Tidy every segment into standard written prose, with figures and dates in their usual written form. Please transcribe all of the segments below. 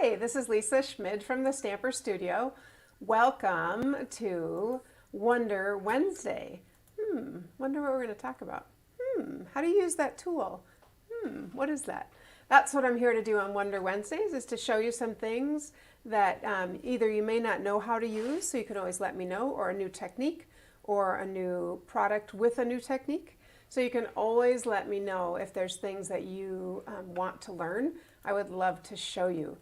Hi, this is Lisa Schmid from the Stamper Studio. Welcome to Wonder Wednesday. Wonder what we're going to talk about. How do you use that tool? What is that? That's what I'm here to do on Wonder Wednesdays, is to show you some things that either you may not know how to use, so you can always let me know, or a new technique, or a new product with a new technique. So you can always let me know if there's things that you want to learn. I would love to show you.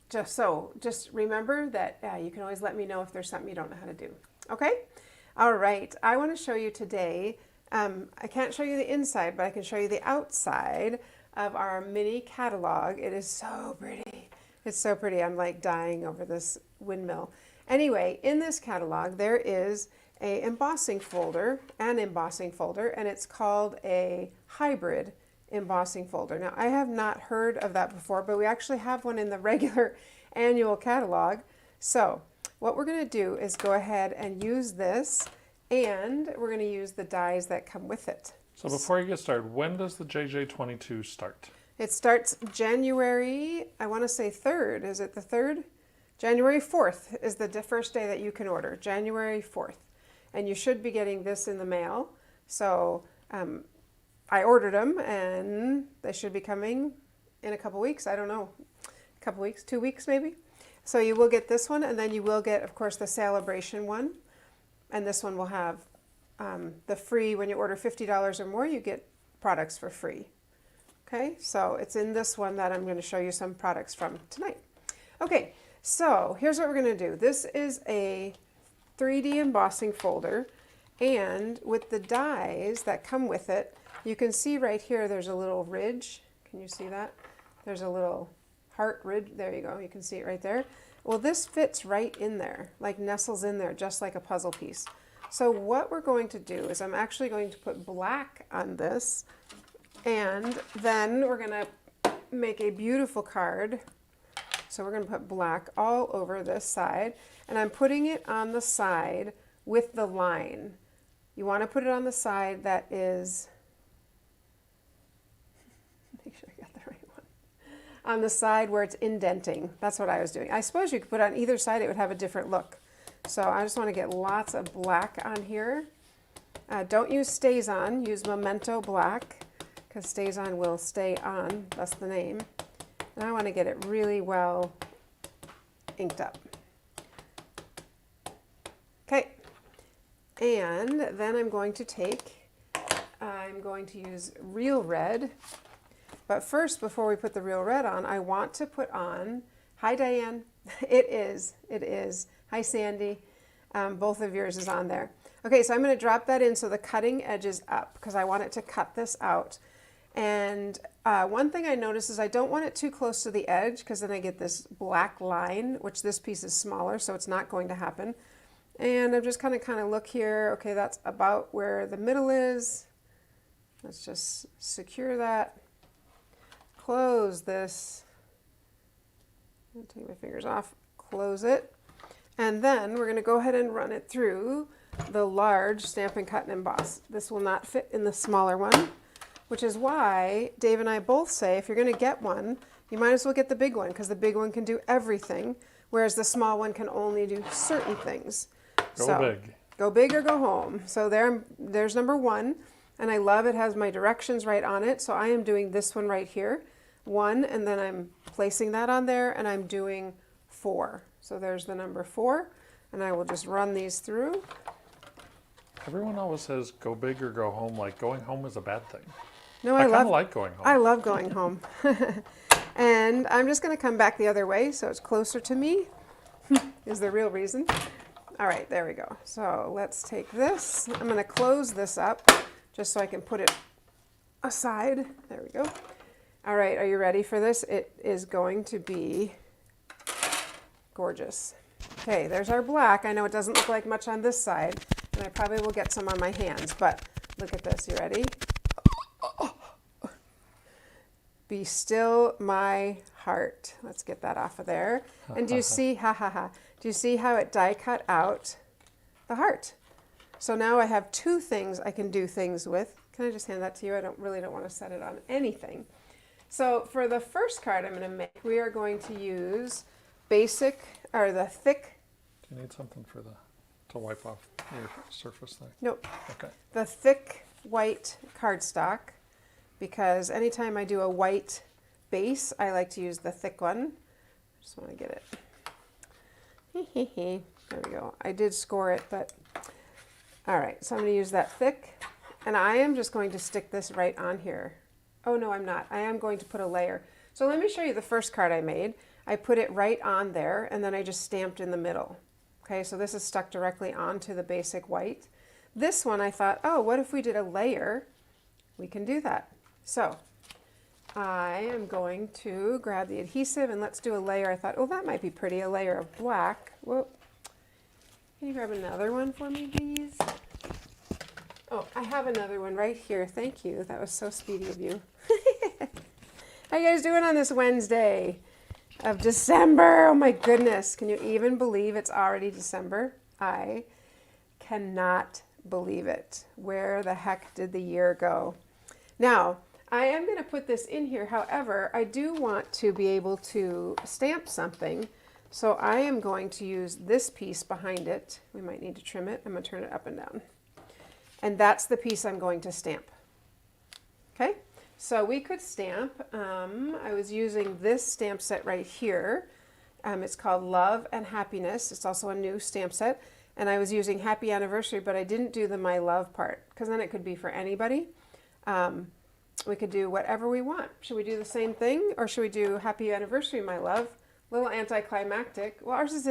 Just remember that you can always let me know if there's something you don't know how to do. Okay? All right. I want to show you today, I can't show you the inside, but I can show you the outside of our mini catalog. It is so pretty. It's so pretty. I'm like dying over this windmill. Anyway, in this catalog, there is an embossing folder, and it's called a hybrid embossing folder. Now, I have not heard of that before, but we actually have one in the regular annual catalog. So what we're going to do is go ahead and use this, and we're going to use the dies that come with it. So before you get started, when does the JJ22 start? It starts January, I want to say 3rd. Is it the 3rd? January 4th is the first day that you can order, January 4th. And you should be getting this in the mail. So I ordered them, and they should be coming in a couple weeks. I don't know, a couple weeks, 2 weeks maybe. So you will get this one, and then you will get, of course, the celebration one. And this one will have the free, when you order $50 or more, you get products for free. Okay, so it's in this one that I'm going to show you some products from tonight. Okay, so here's what we're going to do. This is a 3D embossing folder, and with the dies that come with it, you can see right here there's a little ridge. Can you see that? There's a little heart ridge. There you go. You can see it right there. Well, this fits right in there, like nestles in there, just like a puzzle piece. So what we're going to do is I'm actually going to put black on this, and then we're going to make a beautiful card. So we're going to put black all over this side, and I'm putting it on the side with the line. You want to put it on the side that is, make sure I got the right one, on the side where it's indenting. That's what I was doing. I suppose you could put it on either side, it would have a different look. So I just want to get lots of black on here. Don't use Stays On, use Memento Black, because Stays On will stay on, that's the name. And I want to get it really well inked up. Okay, and then I'm going to use real red. But first, before we put the real red on, I want to put on, hi Diane, it is. Hi Sandy, both of yours is on there. Okay, so I'm going to drop that in so the cutting edge is up, because I want it to cut this out. And one thing I notice is I don't want it too close to the edge, because then I get this black line, which this piece is smaller, so it's not going to happen. And I'm just kind of look here. Okay, that's about where the middle is. Let's just secure that. Close this. I'll take my fingers off. Close it. And then we're going to go ahead and run it through the large Stampin' Cut and Emboss. This will not fit in the smaller one, which is why Dave and I both say if you're going to get one, you might as well get the big one, because the big one can do everything, whereas the small one can only do certain things. Go big. Go big or go home. So there's number 1, and I love it has my directions right on it. So I am doing this one right here, 1, and then I'm placing that on there, and I'm doing 4. So there's the number 4, and I will just run these through. Everyone always says go big or go home, like going home is a bad thing. No, I kind of like going home. I love going home. And I'm just going to come back the other way so it's closer to me is the real reason. All right, there we go. So let's take this. I'm going to close this up just so I can put it aside. There we go. All right, are you ready for this? It is going to be gorgeous. Okay, there's our black. I know it doesn't look like much on this side, and I probably will get some on my hands, but look at this. You ready? Be still my heart. Let's get that off of there. And do you see, do you see how it die cut out the heart? So now I have 2 things I can do things with. Can I just hand that to you? I really don't want to set it on anything. So for the first card I'm going to make, we are going to use basic, or the thick, Do you need something for to wipe off your surface thing? nope, Okay. the thick white cardstock, because anytime I do a white base, I like to use the thick one. Just want to get it. There we go. I did score it, but all right. So I'm going to use that thick, and I am just going to stick this right on here. Oh no, I'm not. I am going to put a layer. So let me show you the first card I made. I put it right on there, and then I just stamped in the middle. Okay, so this is stuck directly onto the basic white. This one I thought, oh, what if we did a layer? We can do that. So I am going to grab the adhesive and let's do a layer. I thought, oh, that might be pretty, a layer of black. Whoa. Can you grab another one for me, please? Oh, I have another one right here. Thank you. That was so speedy of you. How you guys doing on this Wednesday of December? Oh my goodness. Can you even believe it's already December? I cannot believe it. Where the heck did the year go? Now, I am going to put this in here. However, I do want to be able to stamp something. So I am going to use this piece behind it. We might need to trim it. I'm going to turn it up and down. And that's the piece I'm going to stamp. Okay, so we could stamp. I was using this stamp set right here. It's called Love and Happiness. It's also a new stamp set. And I was using Happy Anniversary, but I didn't do the My Love part, because then it could be for anybody. We could do whatever we want. Should we do the same thing, or should we do Happy Anniversary, My Love? A little anticlimactic. Well, ours is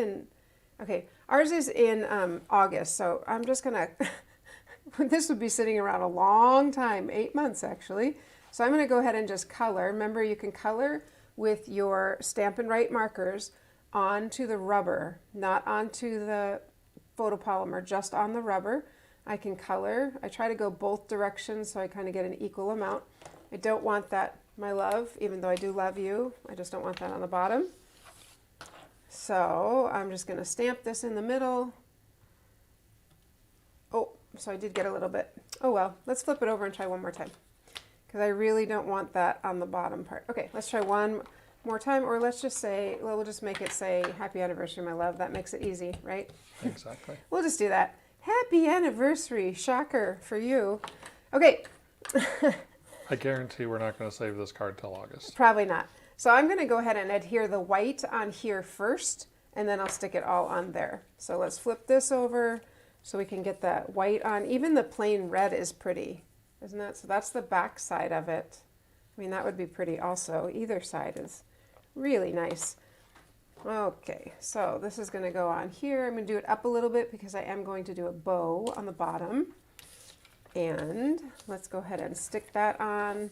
in August, so I'm just gonna, this would be sitting around a long time, 8 months actually. So I'm gonna go ahead and just color. Remember, you can color with your Stampin' Write markers onto the rubber, not onto the photopolymer, just on the rubber. I can color. I try to go both directions so I kind of get an equal amount. I don't want that, my love, even though I do love you. I just don't want that on the bottom. So I'm just going to stamp this in the middle. Oh, so I did get a little bit. Oh well, let's flip it over and try one more time, because I really don't want that on the bottom part. Okay, let's try one more time, or let's just say, well, we'll just make it say Happy Anniversary, my love. That makes it easy, right? Exactly. We'll just do that. Happy Anniversary, shocker for you. Okay. I guarantee we're not going to save this card till August. Probably not. So I'm going to go ahead and adhere the white on here first, and then I'll stick it all on there. So let's flip this over so we can get that white on. Even the plain red is pretty, isn't that? So that's the back side of it. I mean, that would be pretty also. Either side is really nice. Okay, so this is going to go on here. I'm going to do it up a little bit because I am going to do a bow on the bottom. And let's go ahead and stick that on.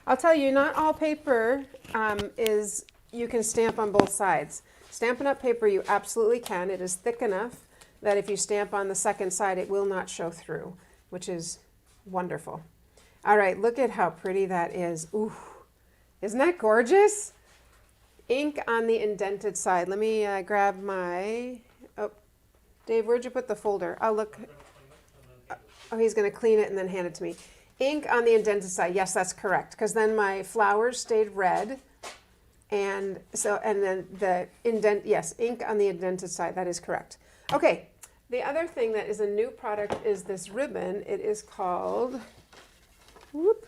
I'll tell you, not all paper you can stamp on both sides. Stampin' Up! Paper you absolutely can. It is thick enough that if you stamp on the second side, it will not show through, which is wonderful. All right, look at how pretty that is. Ooh, isn't that gorgeous? Ink on the indented side. Let me grab my, oh, Dave, where'd you put the folder? I'll look. Oh, he's going to clean it and then hand it to me. Ink on the indented side. Yes, that's correct. Because then my flowers stayed red. And so, and then the indent, yes, ink on the indented side. That is correct. Okay. The other thing that is a new product is this ribbon. It is called, whoop,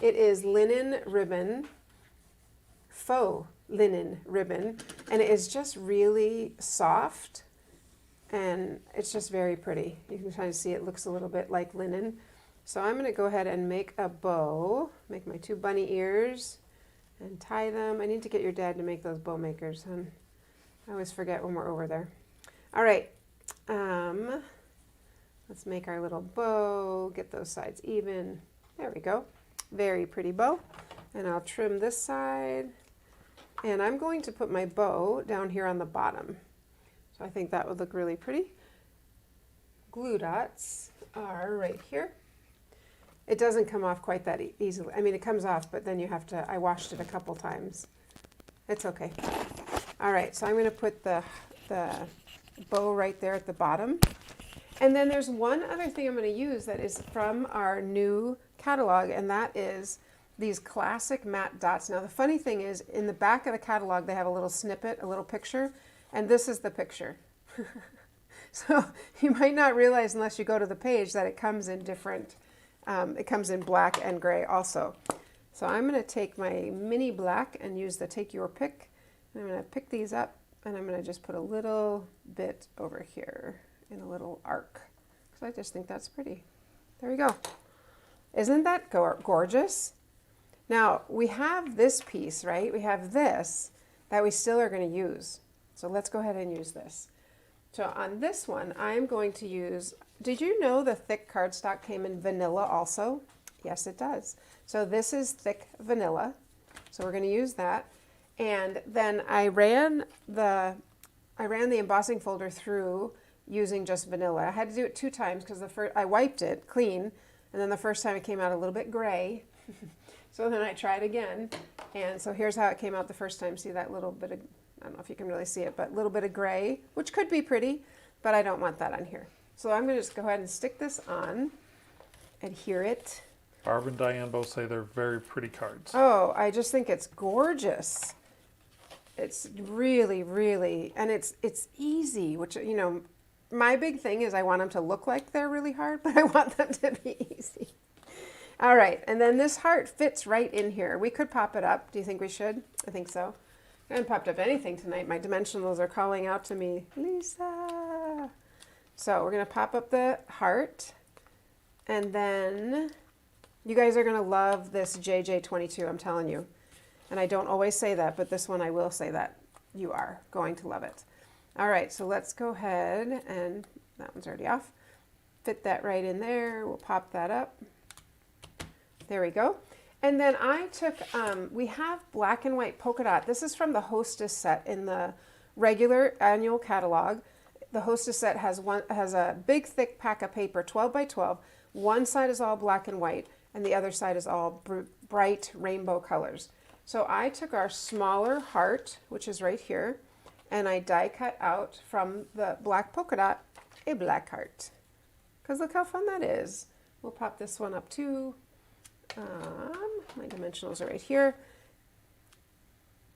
it is linen ribbon, faux linen ribbon. And it is just really soft. And it's just very pretty. You can kind of see it looks a little bit like linen. So I'm going to go ahead and make a bow, make my 2 bunny ears and tie them. I need to get your dad to make those bow makers. I always forget when we're over there. All right, let's make our little bow, get those sides even. There we go. Very pretty bow. And I'll trim this side. And I'm going to put my bow down here on the bottom. So I think that would look really pretty. Glue dots are right here. It doesn't come off quite that easily. I mean, it comes off, but then you have to, I washed it a couple times. It's okay. All right, so I'm going to put the bow right there at the bottom. And then there's one other thing I'm going to use that is from our new catalog, and that is these classic matte dots. Now the funny thing is, in the back of the catalog they have a little snippet, a little picture, and this is the picture. So you might not realize unless you go to the page that it comes in different, it comes in black and gray also. So I'm going to take my mini black and use the take your pick. And I'm going to pick these up and I'm going to just put a little bit over here in a little arc, because I just think that's pretty. There we go. Isn't that gorgeous? Now we have this piece, right? We have this that we still are going to use. So let's go ahead and use this. So on this one, I'm going to use, did you know the thick cardstock came in vanilla also? Yes, it does. So this is thick vanilla. So we're going to use that. And then I ran the embossing folder through using just vanilla. I had to do it 2 times because I wiped it clean, and then the first time it came out a little bit gray. So then I tried again, and so here's how it came out the first time. See that little bit of, I don't know if you can really see it, but a little bit of gray, which could be pretty, but I don't want that on here. So I'm going to just go ahead and stick this on, adhere it. Barb and Diane both say they're very pretty cards. Oh, I just think it's gorgeous. It's really, really, and it's easy, which, you know, my big thing is I want them to look like they're really hard, but I want them to be easy. All right, and then this heart fits right in here. We could pop it up. Do you think we should? I think so. I haven't popped up anything tonight. My dimensionals are calling out to me, Lisa. So we're going to pop up the heart, and then you guys are going to love this JJ22, I'm telling you. And I don't always say that, but this one I will say that. You are going to love it. All right, so let's go ahead, and that one's already off. Fit that right in there. We'll pop that up. There we go. And then I took, we have black and white polka dot. This is from the Hostess set in the regular annual catalog. The Hostess set has a big thick pack of paper, 12 by 12. One side is all black and white, and the other side is all bright rainbow colors. So I took our smaller heart, which is right here, and I die cut out from the black polka dot a black heart. Because look how fun that is. We'll pop this one up too. My dimensionals are right here.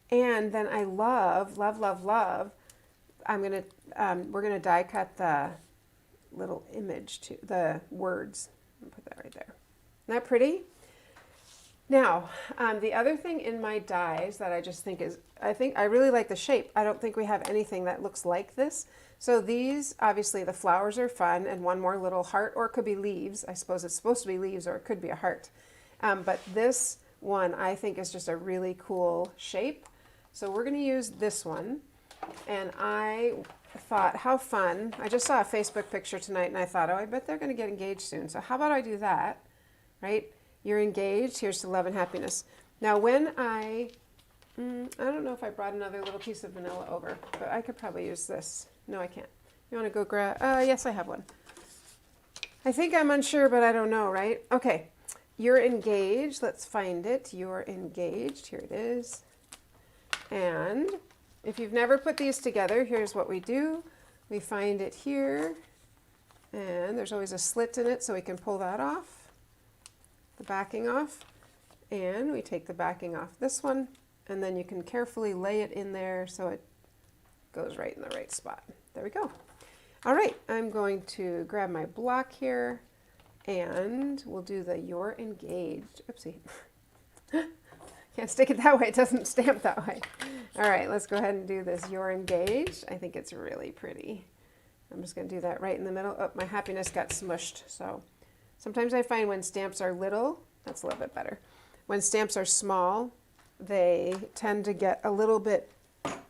And then I love, love, love, love, we're gonna die cut the little image to the words. I'll put that right there. Isn't that pretty? Now, the other thing in my dies that I just think is, I really like the shape. I don't think we have anything that looks like this. So these, obviously the flowers are fun, and one more little heart, or it could be leaves. I suppose it's supposed to be leaves, or it could be a heart. But this one I think is just a really cool shape. So we're going to use this one. And I thought, how fun. I just saw a Facebook picture tonight and I thought, oh, I bet they're going to get engaged soon. So how about I do that, right? You're engaged. Here's to love and happiness. Now when I don't know if I brought another little piece of vanilla over, but I could probably use this. No, I can't. You want to go grab, yes, I have one. I think I'm unsure, but I don't know, right? Okay. You're engaged. Let's find it. You're engaged. Here it is. And if you've never put these together, here's what we do. We find it here, and there's always a slit in it, so we can pull that off, the backing off, and we take the backing off this one, and then you can carefully lay it in there so it goes right in the right spot. There we go. All right, I'm going to grab my block here, and we'll do the you're engaged. Oopsie. Can't stick it that way. It doesn't stamp that way. All right, let's go ahead and do this you're engaged. I think it's really pretty. I'm just going to do that right in the middle. Oh, my happiness got smushed. So sometimes I find when stamps are little, that's a little bit better. When stamps are small, they tend to get a little bit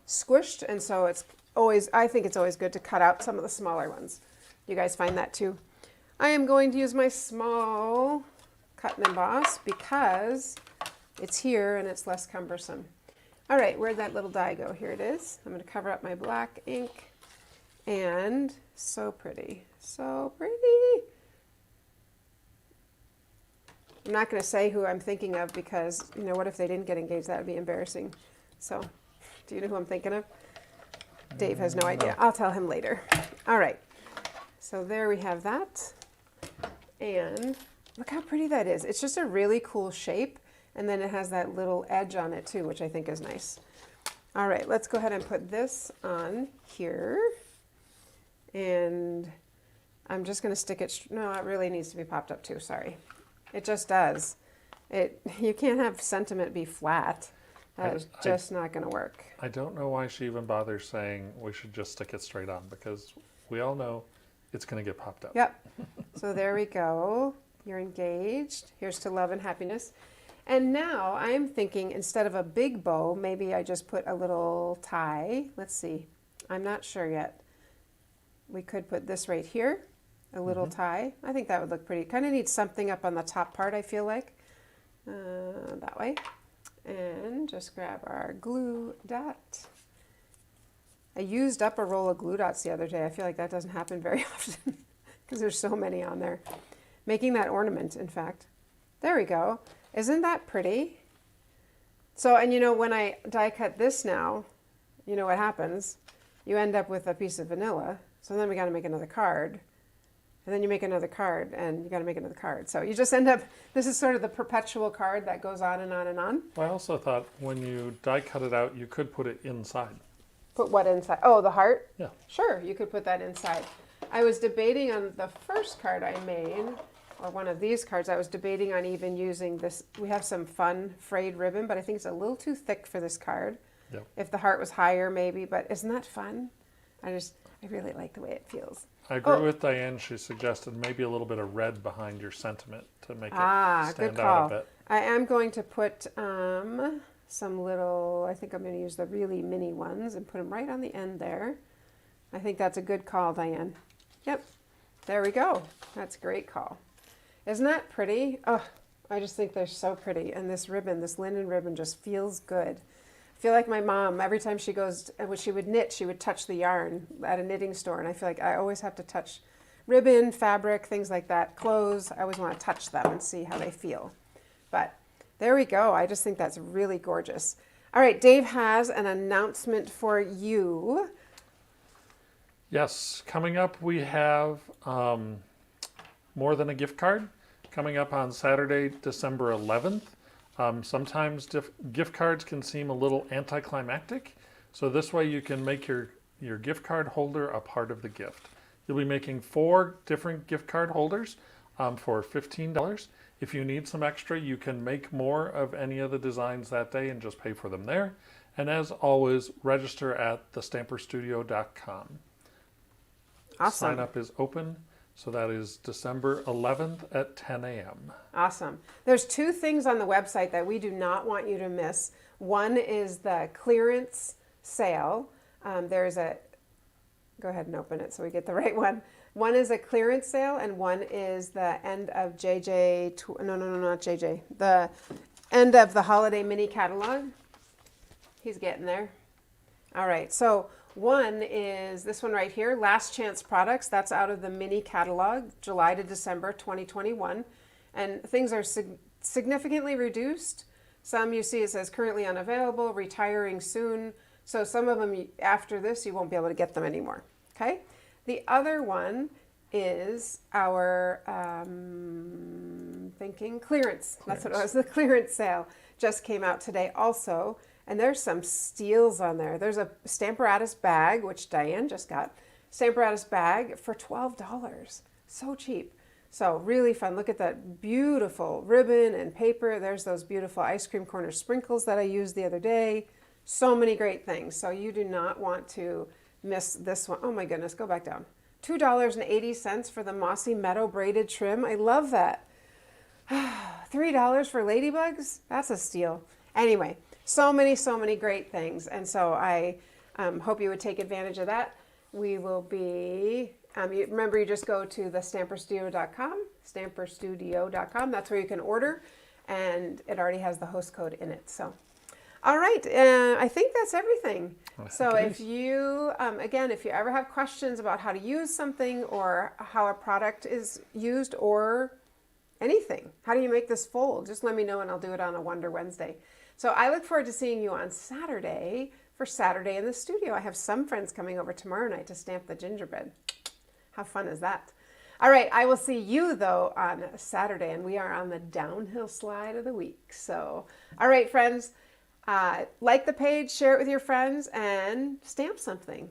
squished, and so it's always, I think it's always good to cut out some of the smaller ones. You guys find that too? I am going to use my small cut and emboss because it's here and it's less cumbersome. All right, where'd that little die go? Here it is. I'm going to cover up my black ink, and so pretty, so pretty. I'm not going to say who I'm thinking of because, you know, what if they didn't get engaged? That would be embarrassing. So, do you know who I'm thinking of? Dave has no idea. I'll tell him later. All right, so there we have that. And look how pretty that is. It's just a really cool shape. And then it has that little edge on it too, which I think is nice. All right, let's go ahead and put this on here. And I'm just going to stick it, no, it really needs to be popped up too, sorry. It just does. You can't have sentiment be flat. That's just not going to work. I don't know why she even bothers saying we should just stick it straight on, because we all know it's going to get popped up. Yep. So there we go. You're engaged. Here's to love and happiness. And now I'm thinking instead of a big bow, maybe I just put a little tie. Let's see. I'm not sure yet. We could put this right here, a little tie. I think that would look pretty. Kind of needs something up on the top part, I feel like. That way. And just grab our glue dot. I used up a roll of glue dots the other day. I feel like that doesn't happen very often because there's so many on there. Making that ornament, in fact. There we go. Isn't that pretty? So, and you know, when I die cut this now, you know what happens? You end up with a piece of vanilla. So then we got to make another card. And then you make another card, and you got to make another card. So you just end up, this is sort of the perpetual card that goes on and on and on. I also thought when you die cut it out, you could put it inside. Put what inside? Oh, the heart? Yeah. Sure, you could put that inside. I was debating on the first card I made, or one of these cards, I was debating on even using this. We have some fun frayed ribbon, but I think it's a little too thick for this card. Yep. If the heart was higher, maybe, but isn't that fun? I really like the way it feels. I agree with Diane. She suggested maybe a little bit of red behind your sentiment to make it stand good call. out a bit. I am going to put some little, I think I'm going to use the really mini ones and put them right on the end there. I think that's a good call, Diane. Yep, there we go. That's a great call. Isn't that pretty? Oh, I just think they're so pretty. And this ribbon, this linen ribbon just feels good. I feel like my mom, every time she goes, when she would knit, she would touch the yarn at a knitting store. And I feel like I always have to touch ribbon, fabric, things like that, clothes. I always want to touch them and see how they feel. But there we go. I just think that's really gorgeous. All right, Dave has an announcement for you. Yes, coming up we have More Than a Gift Card coming up on Saturday, December 11th. Sometimes gift cards can seem a little anticlimactic, so this way you can make your gift card holder a part of the gift. You'll be making 4 different gift card holders for $15. If you need some extra, you can make more of any of the designs that day and just pay for them there. And as always, register at thestamperstudio.com. Awesome. Sign up is open. So that is December 11th at 10 a.m. Awesome. There's 2 things on the website that we do not want you to miss. One is the clearance sale. There's a, go ahead and open it so we get the right one. One is a clearance sale and one is the end of not JJ. The end of the holiday mini catalog. He's getting there. All right, so one is this one right here, Last Chance Products. That's out of the mini catalog, July to December 2021. And things are significantly reduced. Some you see it says currently unavailable, retiring soon. So some of them, after this, you won't be able to get them anymore, okay? The other one is our clearance. That's what it was, the clearance sale. Just came out today also. And there's some steals on there. There's a Stamparatus bag, which Diane just got. Stamparatus bag for $12. So cheap. So really fun. Look at that beautiful ribbon and paper. There's those beautiful ice cream corner sprinkles that I used the other day. So many great things. So you do not want to miss this one. Oh my goodness, go back down. $2.80 for the Mossy Meadow braided trim. I love that. $3 for ladybugs? That's a steal. Anyway. So many great things. And so I hope you would take advantage of that. We will be, remember you just go to the stamperstudio.com. That's where you can order. And it already has the host code in it. So, all right. I think that's everything. So if you, again, if you ever have questions about how to use something or how a product is used or anything, how do you make this fold? Just let me know and I'll do it on a Wonder Wednesday. So I look forward to seeing you on Saturday for Saturday in the studio. I have some friends coming over tomorrow night to stamp the gingerbread. How fun is that? All right, I will see you though on Saturday, and we are on the downhill slide of the week. So, all right, friends, like the page, share it with your friends, and stamp something.